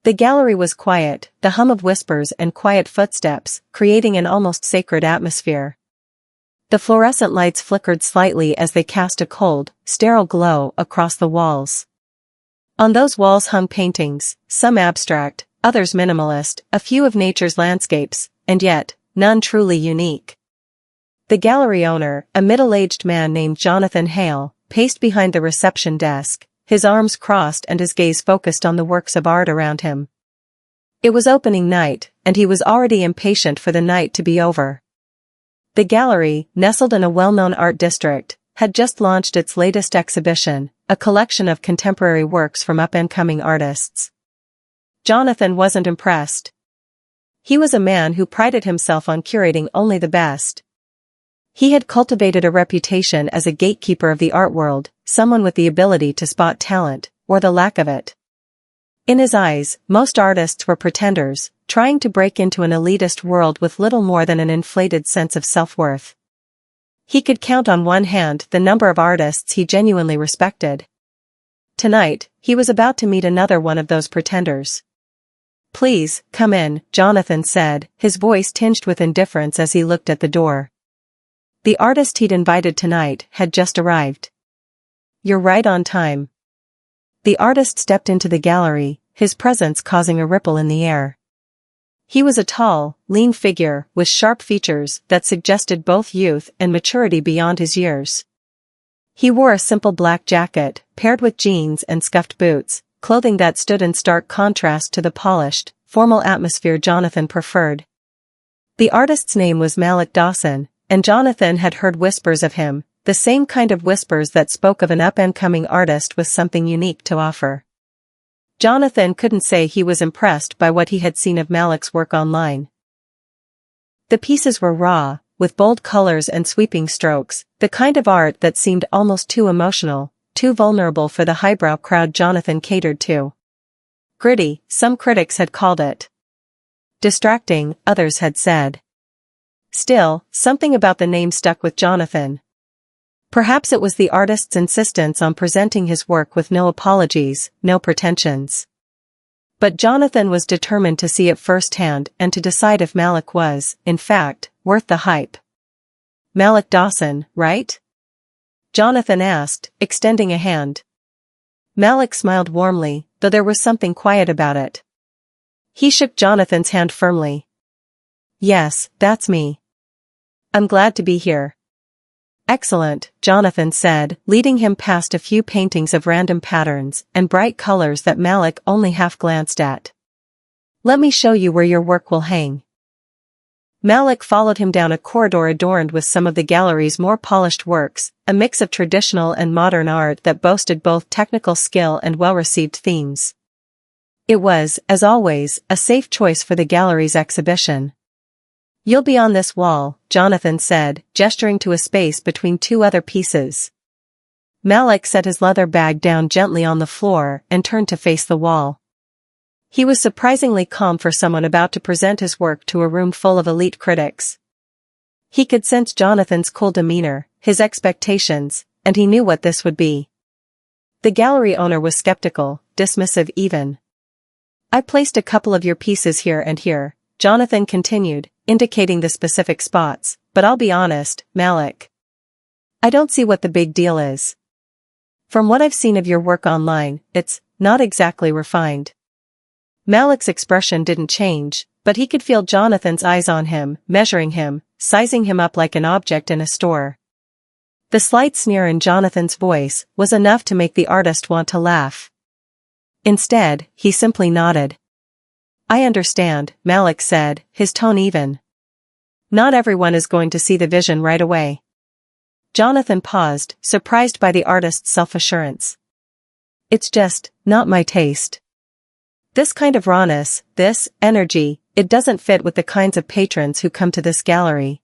The gallery was quiet, the hum of whispers and quiet footsteps, creating an almost sacred atmosphere. The fluorescent lights flickered slightly as they cast a cold, sterile glow across the walls. On those walls hung paintings, some abstract, others minimalist, a few of nature's landscapes, and yet, none truly unique. The gallery owner, a middle-aged man named Jonathan Hale, paced behind the reception desk, his arms crossed and his gaze focused on the works of art around him. It was opening night, and he was already impatient for the night to be over. The gallery, nestled in a well-known art district, had just launched its latest exhibition, a collection of contemporary works from up-and-coming artists. Jonathan wasn't impressed. He was a man who prided himself on curating only the best. He had cultivated a reputation as a gatekeeper of the art world, someone with the ability to spot talent, or the lack of it. In his eyes, most artists were pretenders, trying to break into an elitist world with little more than an inflated sense of self-worth. He could count on one hand the number of artists he genuinely respected. Tonight, he was about to meet another one of those pretenders. "Please, come in," Jonathan said, his voice tinged with indifference as he looked at the door. The artist he'd invited tonight had just arrived. "You're right on time." The artist stepped into the gallery, his presence causing a ripple in the air. He was a tall, lean figure with sharp features that suggested both youth and maturity beyond his years. He wore a simple black jacket, paired with jeans and scuffed boots, clothing that stood in stark contrast to the polished, formal atmosphere Jonathan preferred. The artist's name was Malik Dawson, and Jonathan had heard whispers of him, the same kind of whispers that spoke of an up-and-coming artist with something unique to offer. Jonathan couldn't say he was impressed by what he had seen of Malik's work online. The pieces were raw, with bold colors and sweeping strokes, the kind of art that seemed almost too emotional, too vulnerable for the highbrow crowd Jonathan catered to. Gritty, some critics had called it. Distracting, others had said. Still, something about the name stuck with Jonathan. Perhaps it was the artist's insistence on presenting his work with no apologies, no pretensions. But Jonathan was determined to see it firsthand and to decide if Malik was, in fact, worth the hype. "Malik Dawson, right?" Jonathan asked, extending a hand. Malik smiled warmly, though there was something quiet about it. He shook Jonathan's hand firmly. "Yes, that's me. I'm glad to be here." "Excellent," Jonathan said, leading him past a few paintings of random patterns and bright colors that Malik only half glanced at. "Let me show you where your work will hang." Malik followed him down a corridor adorned with some of the gallery's more polished works, a mix of traditional and modern art that boasted both technical skill and well-received themes. It was, as always, a safe choice for the gallery's exhibition. "You'll be on this wall," Jonathan said, gesturing to a space between two other pieces. Malik set his leather bag down gently on the floor and turned to face the wall. He was surprisingly calm for someone about to present his work to a room full of elite critics. He could sense Jonathan's cool demeanor, his expectations, and he knew what this would be. The gallery owner was skeptical, dismissive even. "I placed a couple of your pieces here and here," Jonathan continued, indicating the specific spots, "but I'll be honest, Malik. I don't see what the big deal is. From what I've seen of your work online, it's not exactly refined." Malik's expression didn't change, but he could feel Jonathan's eyes on him, measuring him, sizing him up like an object in a store. The slight sneer in Jonathan's voice was enough to make the artist want to laugh. Instead, he simply nodded. "I understand," Malik said, his tone even. "Not everyone is going to see the vision right away." Jonathan paused, surprised by the artist's self-assurance. "It's just not my taste. This kind of rawness, this energy, it doesn't fit with the kinds of patrons who come to this gallery.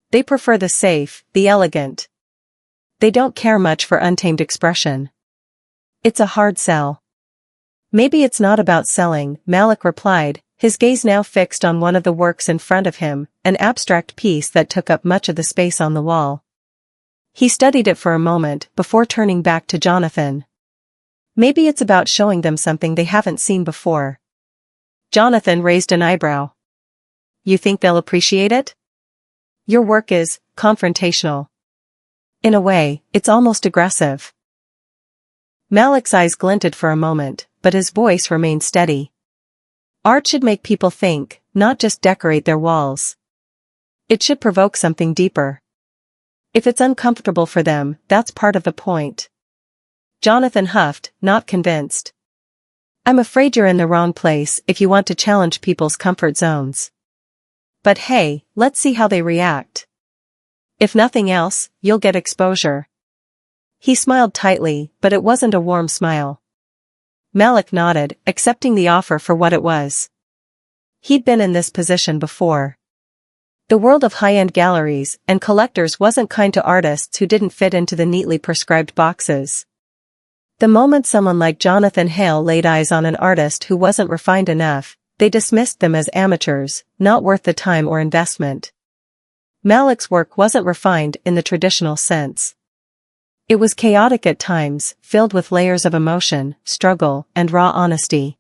They prefer the safe, the elegant. They don't care much for untamed expression. It's a hard sell." "Maybe it's not about selling," Malik replied, his gaze now fixed on one of the works in front of him, an abstract piece that took up much of the space on the wall. He studied it for a moment before turning back to Jonathan. "Maybe it's about showing them something they haven't seen before." Jonathan raised an eyebrow. You think they'll appreciate it? Your work is confrontational. In a way, it's almost aggressive. Malik's eyes glinted for a moment, but his voice remained steady. Art should make people think, not just decorate their walls. It should provoke something deeper. If it's uncomfortable for them, that's part of the point. Jonathan huffed, not convinced. I'm afraid you're in the wrong place if you want to challenge people's comfort zones. But hey, let's see how they react. If nothing else, you'll get exposure. He smiled tightly, but it wasn't a warm smile. Malik nodded, accepting the offer for what it was. He'd been in this position before. The world of high-end galleries and collectors wasn't kind to artists who didn't fit into the neatly prescribed boxes. The moment someone like Jonathan Hale laid eyes on an artist who wasn't refined enough, they dismissed them as amateurs, not worth the time or investment. Malik's work wasn't refined in the traditional sense. It was chaotic at times, filled with layers of emotion, struggle, and raw honesty.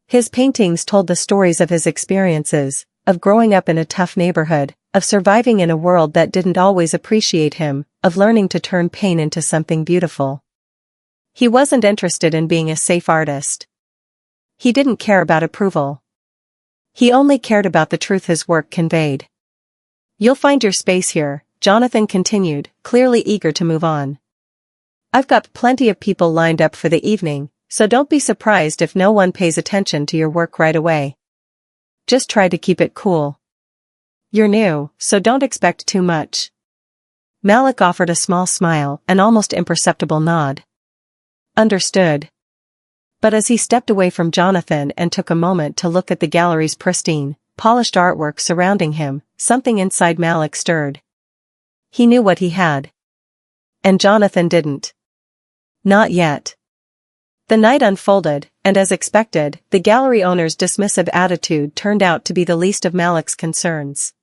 His paintings told the stories of his experiences, of growing up in a tough neighborhood, of surviving in a world that didn't always appreciate him, of learning to turn pain into something beautiful. He wasn't interested in being a safe artist. He didn't care about approval. He only cared about the truth his work conveyed. You'll find your space here, Jonathan continued, clearly eager to move on. I've got plenty of people lined up for the evening, so don't be surprised if no one pays attention to your work right away. Just try to keep it cool. You're new, so don't expect too much. Malik offered a small smile, an almost imperceptible nod. Understood. But as he stepped away from Jonathan and took a moment to look at the gallery's pristine, polished artwork surrounding him, something inside Malik stirred. He knew what he had. And Jonathan didn't. Not yet. The night unfolded, and as expected, the gallery owner's dismissive attitude turned out to be the least of Malik's concerns.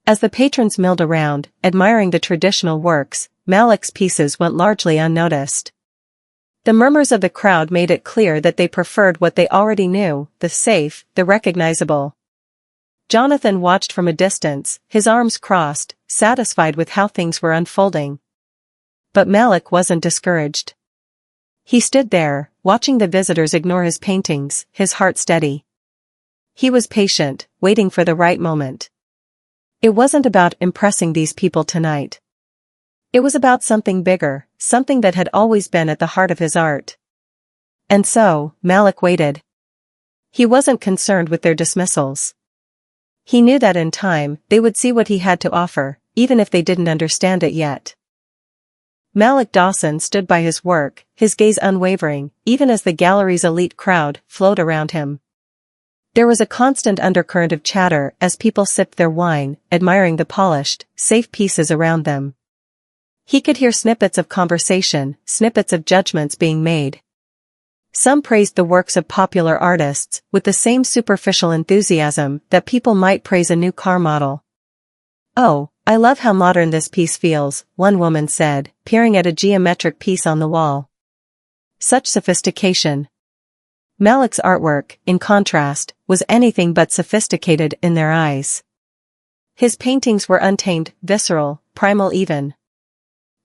As the patrons milled around, admiring the traditional works, Malik's pieces went largely unnoticed. The murmurs of the crowd made it clear that they preferred what they already knew, the safe, the recognizable. Jonathan watched from a distance, his arms crossed, satisfied with how things were unfolding. But Malik wasn't discouraged. He stood there, watching the visitors ignore his paintings, his heart steady. He was patient, waiting for the right moment. It wasn't about impressing these people tonight. It was about something bigger, something that had always been at the heart of his art. And so, Malik waited. He wasn't concerned with their dismissals. He knew that in time, they would see what he had to offer, even if they didn't understand it yet. Malik Dawson stood by his work, his gaze unwavering, even as the gallery's elite crowd flowed around him. There was a constant undercurrent of chatter as people sipped their wine, admiring the polished, safe pieces around them. He could hear snippets of conversation, snippets of judgments being made. Some praised the works of popular artists with the same superficial enthusiasm that people might praise a new car model. "Oh, I love how modern this piece feels," one woman said, peering at a geometric piece on the wall. Such sophistication. Malik's artwork, in contrast, was anything but sophisticated in their eyes. His paintings were untamed, visceral, primal even.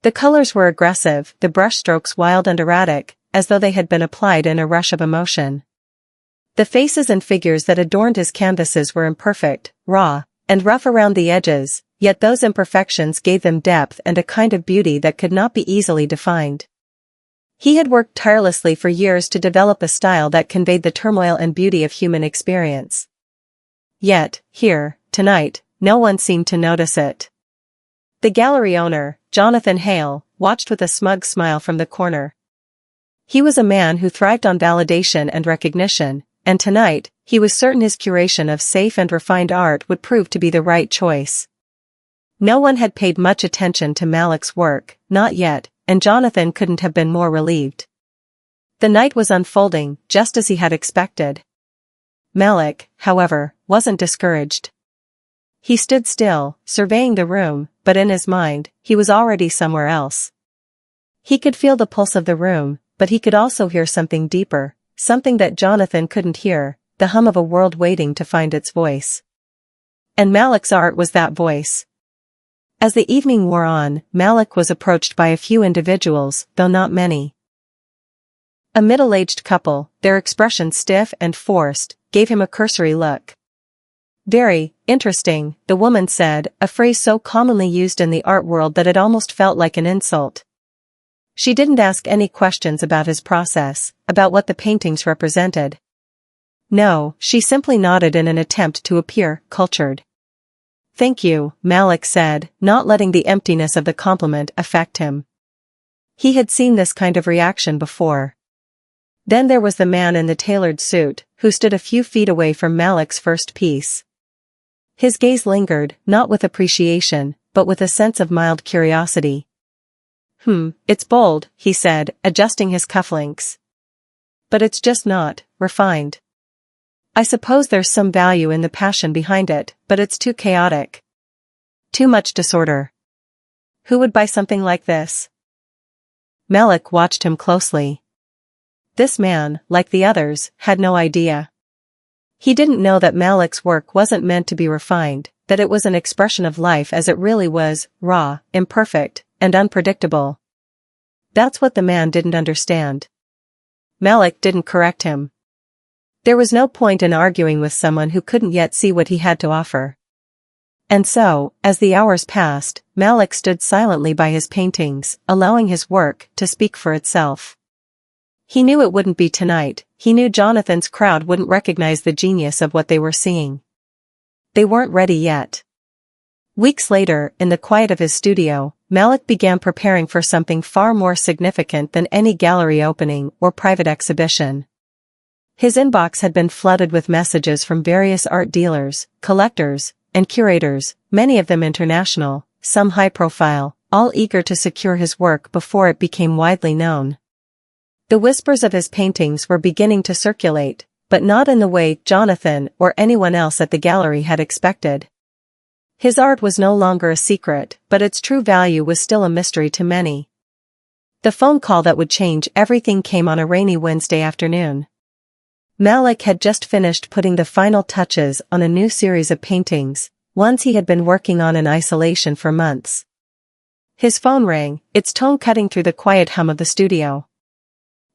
The colors were aggressive, the brushstrokes wild and erratic, as though they had been applied in a rush of emotion. The faces and figures that adorned his canvases were imperfect, raw, and rough around the edges, yet those imperfections gave them depth and a kind of beauty that could not be easily defined. He had worked tirelessly for years to develop a style that conveyed the turmoil and beauty of human experience. Yet, here, tonight, no one seemed to notice it. The gallery owner, Jonathan Hale, watched with a smug smile from the corner. He was a man who thrived on validation and recognition, and tonight, he was certain his curation of safe and refined art would prove to be the right choice. No one had paid much attention to Malik's work, not yet, and Jonathan couldn't have been more relieved. The night was unfolding, just as he had expected. Malik, however, wasn't discouraged. He stood still, surveying the room, but in his mind, he was already somewhere else. He could feel the pulse of the room, but he could also hear something deeper, something that Jonathan couldn't hear, the hum of a world waiting to find its voice. And Malik's art was that voice. As the evening wore on, Malik was approached by a few individuals, though not many. A middle-aged couple, their expression stiff and forced, gave him a cursory look. "Very interesting," the woman said, a phrase so commonly used in the art world that it almost felt like an insult. She didn't ask any questions about his process, about what the paintings represented. No, she simply nodded in an attempt to appear cultured. "Thank you," Malik said, not letting the emptiness of the compliment affect him. He had seen this kind of reaction before. Then there was the man in the tailored suit, who stood a few feet away from Malik's first piece. His gaze lingered, not with appreciation, but with a sense of mild curiosity. It's bold," he said, adjusting his cufflinks. "But it's just not refined. I suppose there's some value in the passion behind it, but it's too chaotic. Too much disorder. Who would buy something like this?" Malik watched him closely. This man, like the others, had no idea. He didn't know that Malik's work wasn't meant to be refined, that it was an expression of life as it really was, raw, imperfect, and unpredictable. That's what the man didn't understand. Malik didn't correct him. There was no point in arguing with someone who couldn't yet see what he had to offer. And so, as the hours passed, Malik stood silently by his paintings, allowing his work to speak for itself. He knew it wouldn't be tonight. He knew Jonathan's crowd wouldn't recognize the genius of what they were seeing. They weren't ready yet. Weeks later, in the quiet of his studio, Malik began preparing for something far more significant than any gallery opening or private exhibition. His inbox had been flooded with messages from various art dealers, collectors, and curators, many of them international, some high-profile, all eager to secure his work before it became widely known. The whispers of his paintings were beginning to circulate, but not in the way Jonathan or anyone else at the gallery had expected. His art was no longer a secret, but its true value was still a mystery to many. The phone call that would change everything came on a rainy Wednesday afternoon. Malik had just finished putting the final touches on a new series of paintings, ones he had been working on in isolation for months. His phone rang, its tone cutting through the quiet hum of the studio.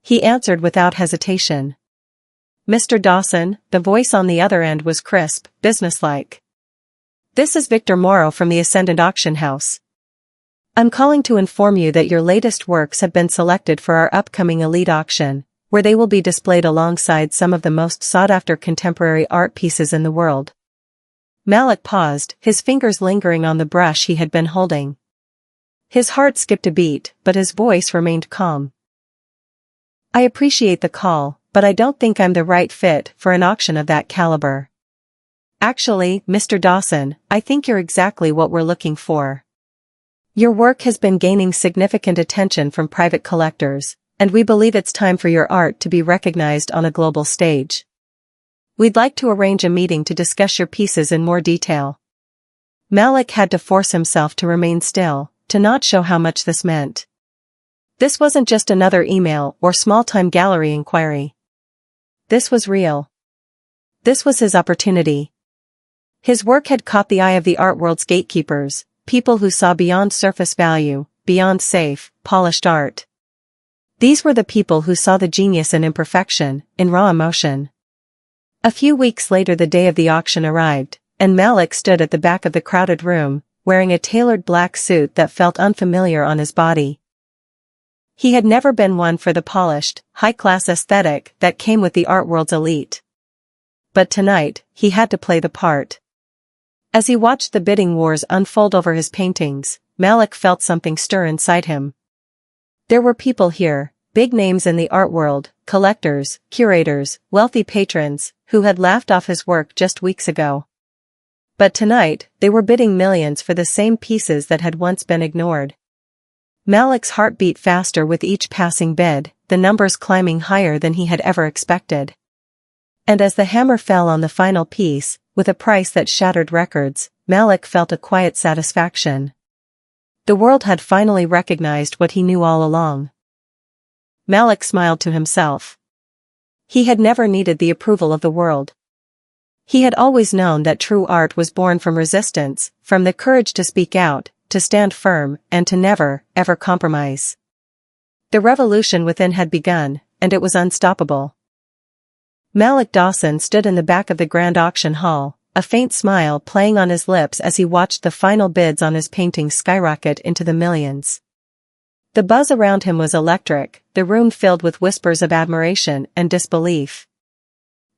He answered without hesitation. "Mr. Dawson," the voice on the other end was crisp, businesslike. "This is Victor Morrow from the Ascendant Auction House. I'm calling to inform you that your latest works have been selected for our upcoming elite auction, where they will be displayed alongside some of the most sought-after contemporary art pieces in the world." Malik paused, his fingers lingering on the brush he had been holding. His heart skipped a beat, but his voice remained calm. "I appreciate the call, but I don't think I'm the right fit for an auction of that caliber. Actually, Mr. Dawson, I think you're exactly what we're looking for. Your work has been gaining significant attention from private collectors, and we believe it's time for your art to be recognized on a global stage. We'd like to arrange a meeting to discuss your pieces in more detail." Malik had to force himself to remain still, to not show how much this meant. This wasn't just another email or small-time gallery inquiry. This was real. This was his opportunity. His work had caught the eye of the art world's gatekeepers, people who saw beyond surface value, beyond safe, polished art. These were the people who saw the genius in imperfection, in raw emotion. A few weeks later the day of the auction arrived, and Malik stood at the back of the crowded room, wearing a tailored black suit that felt unfamiliar on his body. He had never been one for the polished, high-class aesthetic that came with the art world's elite. But tonight, he had to play the part. As he watched the bidding wars unfold over his paintings, Malik felt something stir inside him. There were people here, big names in the art world, collectors, curators, wealthy patrons, who had laughed off his work just weeks ago. But tonight, they were bidding millions for the same pieces that had once been ignored. Malik's heart beat faster with each passing bid, the numbers climbing higher than he had ever expected. And as the hammer fell on the final piece, with a price that shattered records, Malik felt a quiet satisfaction. The world had finally recognized what he knew all along. Malik smiled to himself. He had never needed the approval of the world. He had always known that true art was born from resistance, from the courage to speak out, to stand firm, and to never, ever compromise. The revolution within had begun, and it was unstoppable. Malik Dawson stood in the back of the grand auction hall, a faint smile playing on his lips as he watched the final bids on his painting skyrocket into the millions. The buzz around him was electric, the room filled with whispers of admiration and disbelief.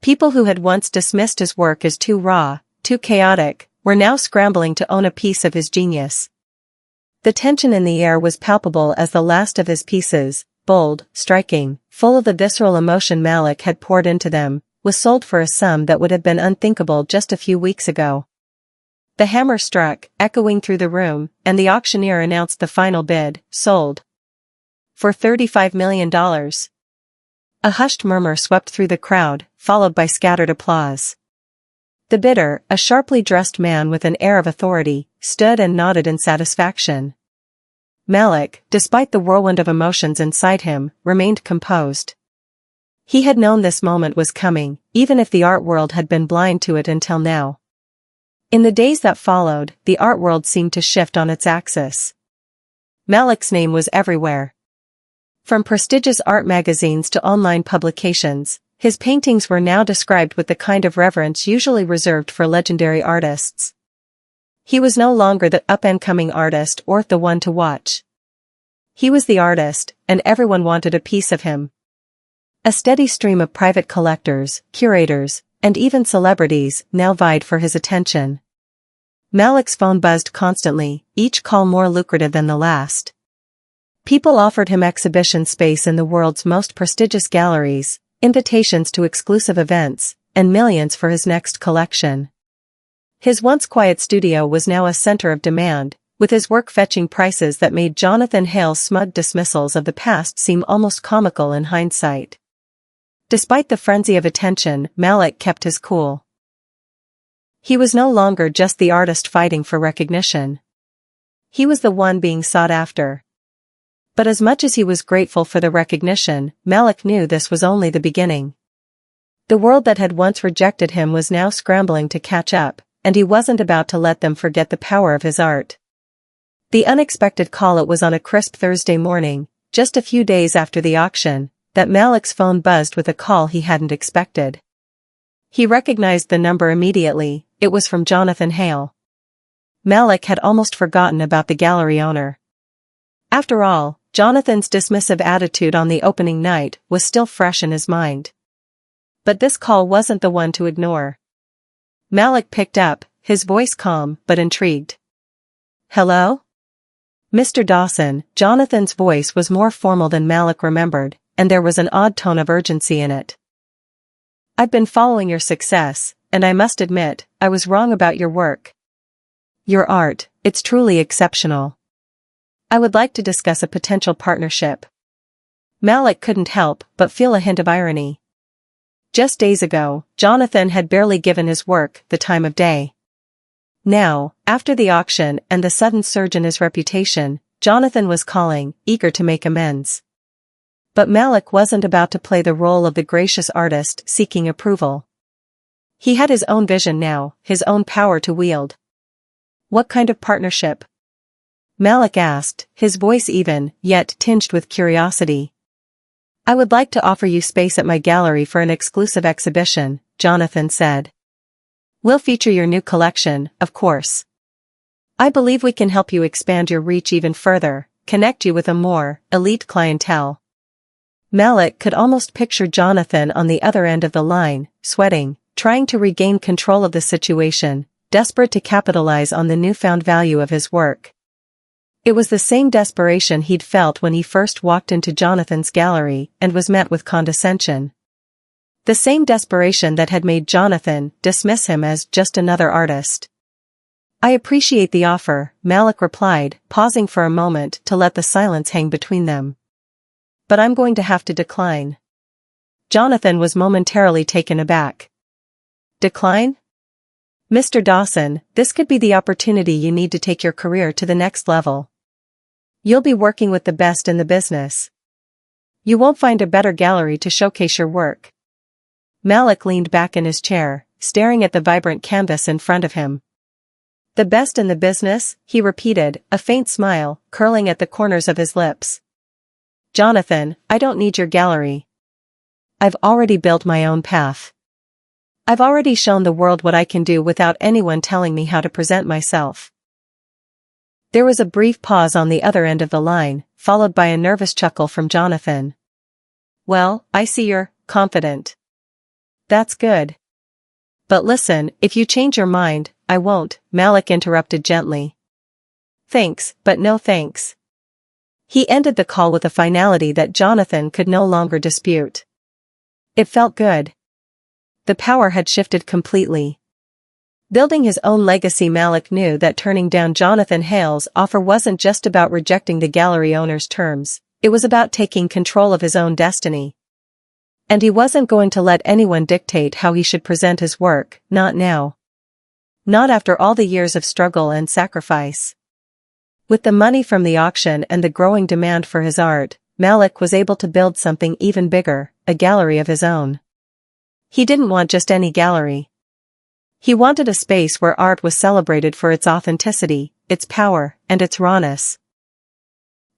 People who had once dismissed his work as too raw, too chaotic, were now scrambling to own a piece of his genius. The tension in the air was palpable as the last of his pieces, bold, striking, full of the visceral emotion Malik had poured into them, was sold for a sum that would have been unthinkable just a few weeks ago. The hammer struck, echoing through the room, and the auctioneer announced the final bid, sold for $35 million. A hushed murmur swept through the crowd, followed by scattered applause. The bidder, a sharply dressed man with an air of authority, stood and nodded in satisfaction. Malik, despite the whirlwind of emotions inside him, remained composed. He had known this moment was coming, even if the art world had been blind to it until now. In the days that followed, the art world seemed to shift on its axis. Malik's name was everywhere. From prestigious art magazines to online publications, his paintings were now described with the kind of reverence usually reserved for legendary artists. He was no longer the up-and-coming artist or the one to watch. He was the artist, and everyone wanted a piece of him. A steady stream of private collectors, curators, and even celebrities now vied for his attention. Malik's phone buzzed constantly, each call more lucrative than the last. People offered him exhibition space in the world's most prestigious galleries, invitations to exclusive events, and millions for his next collection. His once quiet studio was now a center of demand, with his work fetching prices that made Jonathan Hale's smug dismissals of the past seem almost comical in hindsight. Despite the frenzy of attention, Malik kept his cool. He was no longer just the artist fighting for recognition. He was the one being sought after. But as much as he was grateful for the recognition, Malik knew this was only the beginning. The world that had once rejected him was now scrambling to catch up, and he wasn't about to let them forget the power of his art. The unexpected call. It was on a crisp Thursday morning, just a few days after the auction, that Malik's phone buzzed with a call he hadn't expected. He recognized the number immediately. It was from Jonathan Hale. Malik had almost forgotten about the gallery owner. After all, Jonathan's dismissive attitude on the opening night was still fresh in his mind. But this call wasn't the one to ignore. Malik picked up, his voice calm but intrigued. "Hello?" "Mr. Dawson." Jonathan's voice was more formal than Malik remembered, and there was an odd tone of urgency in it. "I've been following your success, and I must admit, I was wrong about your work. Your art, it's truly exceptional. I would like to discuss a potential partnership." Malik couldn't help but feel a hint of irony. Just days ago, Jonathan had barely given his work the time of day. Now, after the auction and the sudden surge in his reputation, Jonathan was calling, eager to make amends. But Malik wasn't about to play the role of the gracious artist seeking approval. He had his own vision now, his own power to wield. "What kind of partnership?" Malik asked, his voice even, yet tinged with curiosity. "I would like to offer you space at my gallery for an exclusive exhibition," Jonathan said. "We'll feature your new collection, of course. I believe we can help you expand your reach even further, connect you with a more elite clientele." Malik could almost picture Jonathan on the other end of the line, sweating, trying to regain control of the situation, desperate to capitalize on the newfound value of his work. It was the same desperation he'd felt when he first walked into Jonathan's gallery and was met with condescension. The same desperation that had made Jonathan dismiss him as just another artist. "I appreciate the offer," Malik replied, pausing for a moment to let the silence hang between them. "But I'm going to have to decline." Jonathan was momentarily taken aback. "Decline?" "Mr. Dawson, this could be the opportunity you need to take your career to the next level. You'll be working with the best in the business. You won't find a better gallery to showcase your work. Malik leaned back in his chair, staring at the vibrant canvas in front of him. The best in the business, he repeated, a faint smile curling at the corners of his lips. Jonathan, I don't need your gallery. I've already built my own path. I've already shown the world what I can do without anyone telling me how to present myself. There was a brief pause on the other end of the line, followed by a nervous chuckle from Jonathan. Well, I see you're confident. That's good. But listen, if you change your mind, I won't, Malik interrupted gently. Thanks, but no thanks. He ended the call with a finality that Jonathan could no longer dispute. It felt good. The power had shifted completely. Building his own legacy, Malik knew that turning down Jonathan Hale's offer wasn't just about rejecting the gallery owner's terms, it was about taking control of his own destiny. And he wasn't going to let anyone dictate how he should present his work, not now. Not after all the years of struggle and sacrifice. With the money from the auction and the growing demand for his art, Malik was able to build something even bigger, a gallery of his own. He didn't want just any gallery. He wanted a space where art was celebrated for its authenticity, its power, and its rawness.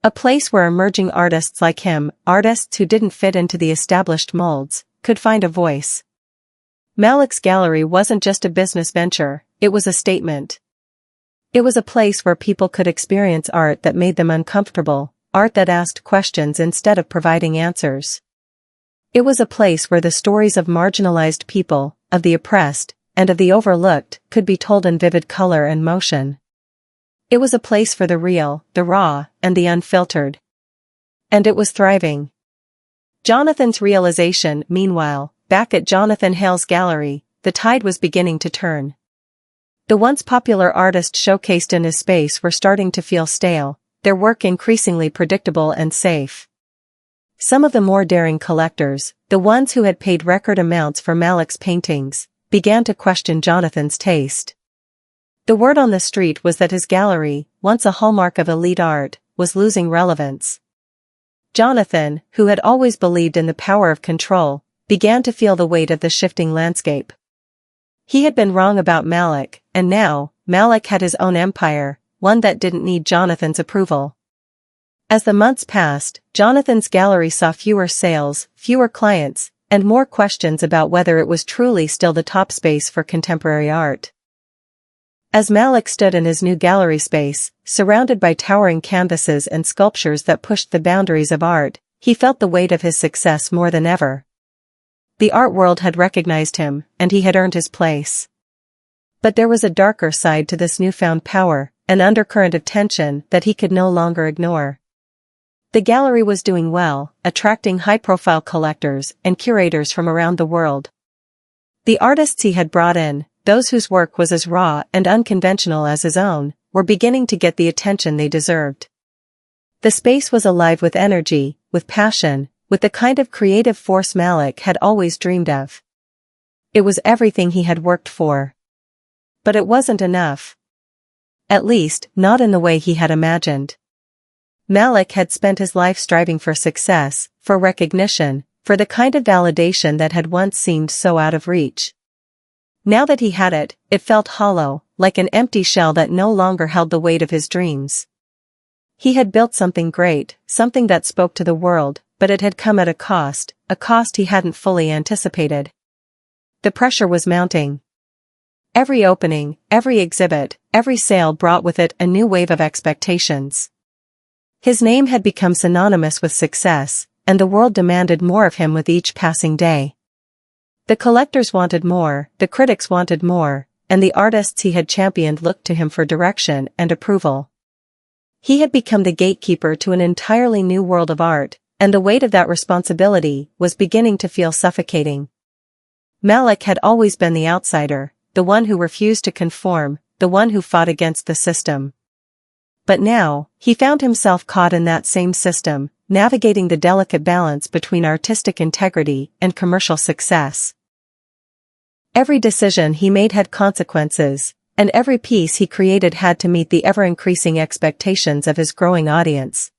A place where emerging artists like him, artists who didn't fit into the established molds, could find a voice. Malik's gallery wasn't just a business venture, it was a statement. It was a place where people could experience art that made them uncomfortable, art that asked questions instead of providing answers. It was a place where the stories of marginalized people, of the oppressed, and of the overlooked could be told in vivid color and motion. It was a place for the real, the raw, and the unfiltered. And it was thriving. Jonathan's realization, meanwhile, back at Jonathan Hale's gallery, the tide was beginning to turn. The once popular artists showcased in his space were starting to feel stale, their work increasingly predictable and safe. Some of the more daring collectors, the ones who had paid record amounts for Malik's paintings, began to question Jonathan's taste. The word on the street was that his gallery, once a hallmark of elite art, was losing relevance. Jonathan, who had always believed in the power of control, began to feel the weight of the shifting landscape. He had been wrong about Malik, and now, Malik had his own empire, one that didn't need Jonathan's approval. As the months passed, Jonathan's gallery saw fewer sales, fewer clients, and more questions about whether it was truly still the top space for contemporary art. As Malik stood in his new gallery space, surrounded by towering canvases and sculptures that pushed the boundaries of art, he felt the weight of his success more than ever. The art world had recognized him, and he had earned his place. But there was a darker side to this newfound power, an undercurrent of tension that he could no longer ignore. The gallery was doing well, attracting high-profile collectors and curators from around the world. The artists he had brought in, those whose work was as raw and unconventional as his own, were beginning to get the attention they deserved. The space was alive with energy, with passion, with the kind of creative force Malik had always dreamed of. It was everything he had worked for. But it wasn't enough. At least, not in the way he had imagined. Malik had spent his life striving for success, for recognition, for the kind of validation that had once seemed so out of reach. Now that he had it, it felt hollow, like an empty shell that no longer held the weight of his dreams. He had built something great, something that spoke to the world, but it had come at a cost he hadn't fully anticipated. The pressure was mounting. Every opening, every exhibit, every sale brought with it a new wave of expectations. His name had become synonymous with success, and the world demanded more of him with each passing day. The collectors wanted more, the critics wanted more, and the artists he had championed looked to him for direction and approval. He had become the gatekeeper to an entirely new world of art, and the weight of that responsibility was beginning to feel suffocating. Malik had always been the outsider, the one who refused to conform, the one who fought against the system. But now, he found himself caught in that same system, navigating the delicate balance between artistic integrity and commercial success. Every decision he made had consequences, and every piece he created had to meet the ever-increasing expectations of his growing audience.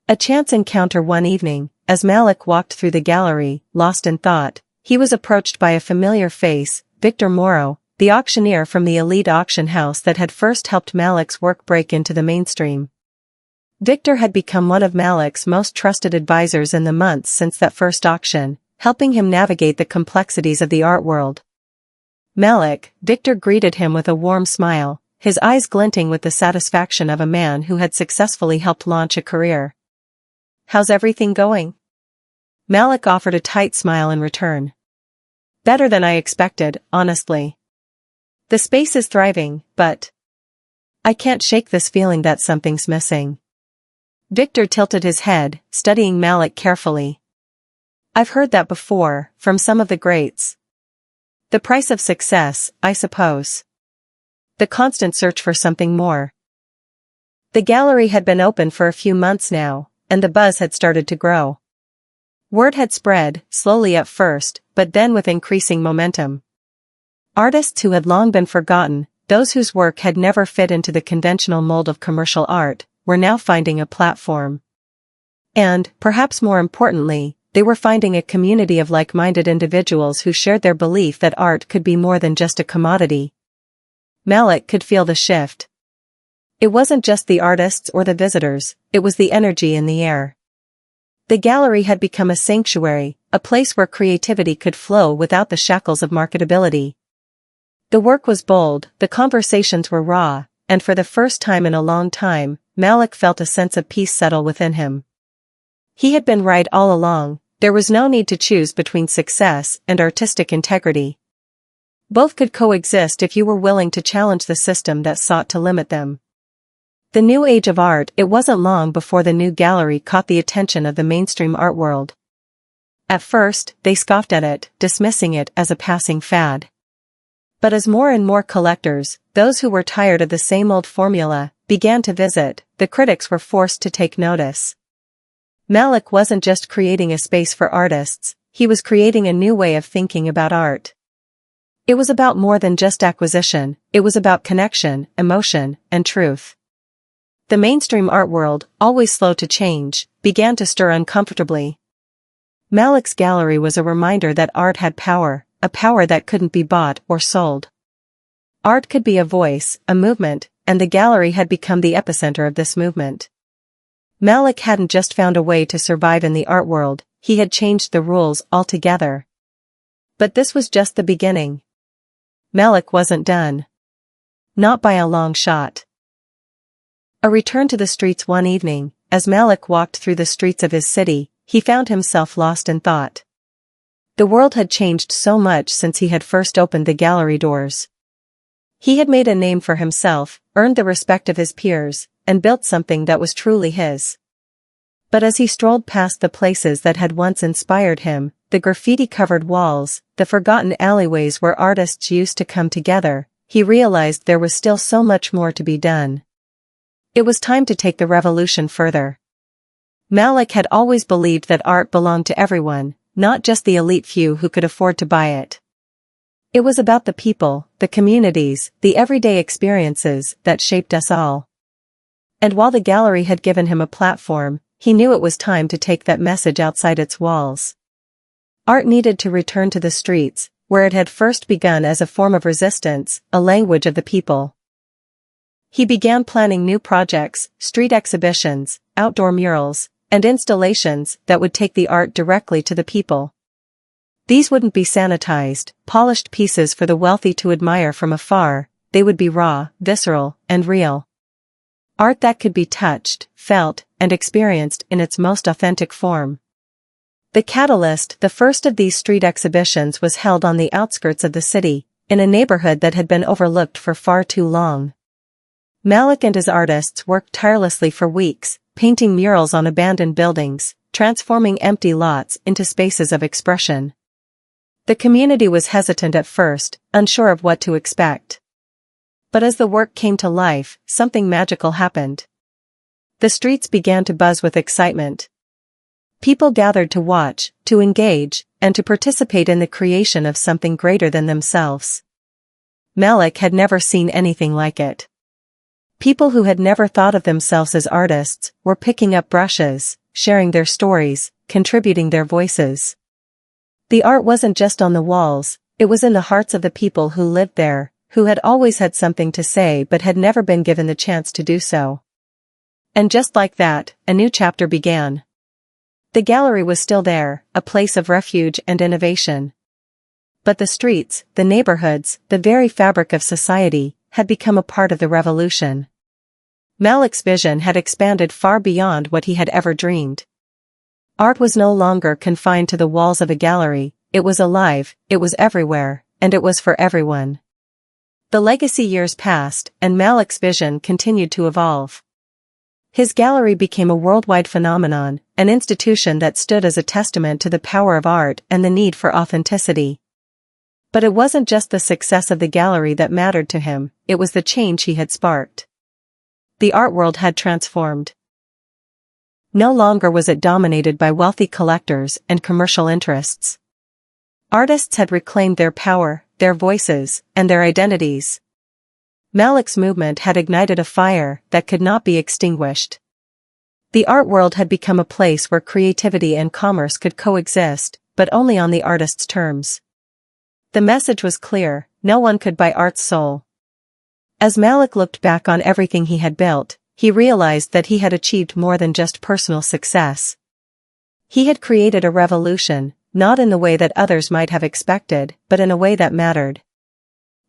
A chance encounter one evening, as Malik walked through the gallery, lost in thought, he was approached by a familiar face, Victor Morrow, the auctioneer from the elite auction house that had first helped Malik's work break into the mainstream. Victor had become one of Malik's most trusted advisors in the months since that first auction, helping him navigate the complexities of the art world. Malik, Victor greeted him with a warm smile, his eyes glinting with the satisfaction of a man who had successfully helped launch a career. "How's everything going?" Malik offered a tight smile in return. "Better than I expected, honestly. The space is thriving, but I can't shake this feeling that something's missing." Victor tilted his head, studying Malik carefully. "I've heard that before, from some of the greats. The price of success, I suppose. The constant search for something more." The gallery had been open for a few months now, and the buzz had started to grow. Word had spread, slowly at first, but then with increasing momentum. Artists who had long been forgotten, those whose work had never fit into the conventional mold of commercial art, were now finding a platform. And, perhaps more importantly, they were finding a community of like-minded individuals who shared their belief that art could be more than just a commodity. Malik could feel the shift. It wasn't just the artists or the visitors, it was the energy in the air. The gallery had become a sanctuary, a place where creativity could flow without the shackles of marketability. The work was bold, the conversations were raw, and for the first time in a long time, Malik felt a sense of peace settle within him. He had been right all along, there was no need to choose between success and artistic integrity. Both could coexist if you were willing to challenge the system that sought to limit them. The new age of art. It wasn't long before the new gallery caught the attention of the mainstream art world. At first, they scoffed at it, dismissing it as a passing fad. But as more and more collectors, those who were tired of the same old formula, began to visit, the critics were forced to take notice. Malik wasn't just creating a space for artists, he was creating a new way of thinking about art. It was about more than just acquisition, it was about connection, emotion, and truth. The mainstream art world, always slow to change, began to stir uncomfortably. Malik's gallery was a reminder that art had power, a power that couldn't be bought or sold. Art could be a voice, a movement, and the gallery had become the epicenter of this movement. Malik hadn't just found a way to survive in the art world, he had changed the rules altogether. But this was just the beginning. Malik wasn't done. Not by a long shot. A return to the streets one evening, as Malik walked through the streets of his city, he found himself lost in thought. The world had changed so much since he had first opened the gallery doors. He had made a name for himself, earned the respect of his peers, and built something that was truly his. But as he strolled past the places that had once inspired him, the graffiti-covered walls, the forgotten alleyways where artists used to come together, he realized there was still so much more to be done. It was time to take the revolution further. Malik had always believed that art belonged to everyone, not just the elite few who could afford to buy it. It was about the people, the communities, the everyday experiences that shaped us all. And while the gallery had given him a platform, he knew it was time to take that message outside its walls. Art needed to return to the streets, where it had first begun as a form of resistance, a language of the people. He began planning new projects, street exhibitions, outdoor murals, and installations that would take the art directly to the people. These wouldn't be sanitized, polished pieces for the wealthy to admire from afar, they would be raw, visceral, and real. Art that could be touched, felt, and experienced in its most authentic form. The catalyst, the first of these street exhibitions, was held on the outskirts of the city, in a neighborhood that had been overlooked for far too long. Malik and his artists worked tirelessly for weeks, painting murals on abandoned buildings, transforming empty lots into spaces of expression. The community was hesitant at first, unsure of what to expect. But as the work came to life, something magical happened. The streets began to buzz with excitement. People gathered to watch, to engage, and to participate in the creation of something greater than themselves. Malik had never seen anything like it. People who had never thought of themselves as artists were picking up brushes, sharing their stories, contributing their voices. The art wasn't just on the walls, it was in the hearts of the people who lived there, who had always had something to say but had never been given the chance to do so. And just like that, a new chapter began. The gallery was still there, a place of refuge and innovation. But the streets, the neighborhoods, the very fabric of society, had become a part of the revolution. Malik's vision had expanded far beyond what he had ever dreamed. Art was no longer confined to the walls of a gallery, it was alive, it was everywhere, and it was for everyone. The legacy years passed, and Malik's vision continued to evolve. His gallery became a worldwide phenomenon, an institution that stood as a testament to the power of art and the need for authenticity. But it wasn't just the success of the gallery that mattered to him, it was the change he had sparked. The art world had transformed. No longer was it dominated by wealthy collectors and commercial interests. Artists had reclaimed their power, their voices, and their identities. Malik's movement had ignited a fire that could not be extinguished. The art world had become a place where creativity and commerce could coexist, but only on the artist's terms. The message was clear, no one could buy art's soul. As Malik looked back on everything he had built, he realized that he had achieved more than just personal success. He had created a revolution, not in the way that others might have expected, but in a way that mattered.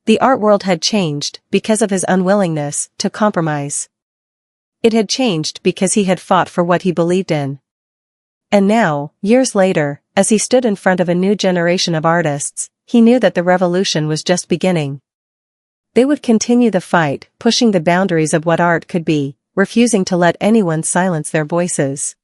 The art world had changed because of his unwillingness to compromise. It had changed because he had fought for what he believed in. And now, years later, as he stood in front of a new generation of artists, he knew that the revolution was just beginning. They would continue the fight, pushing the boundaries of what art could be, refusing to let anyone silence their voices.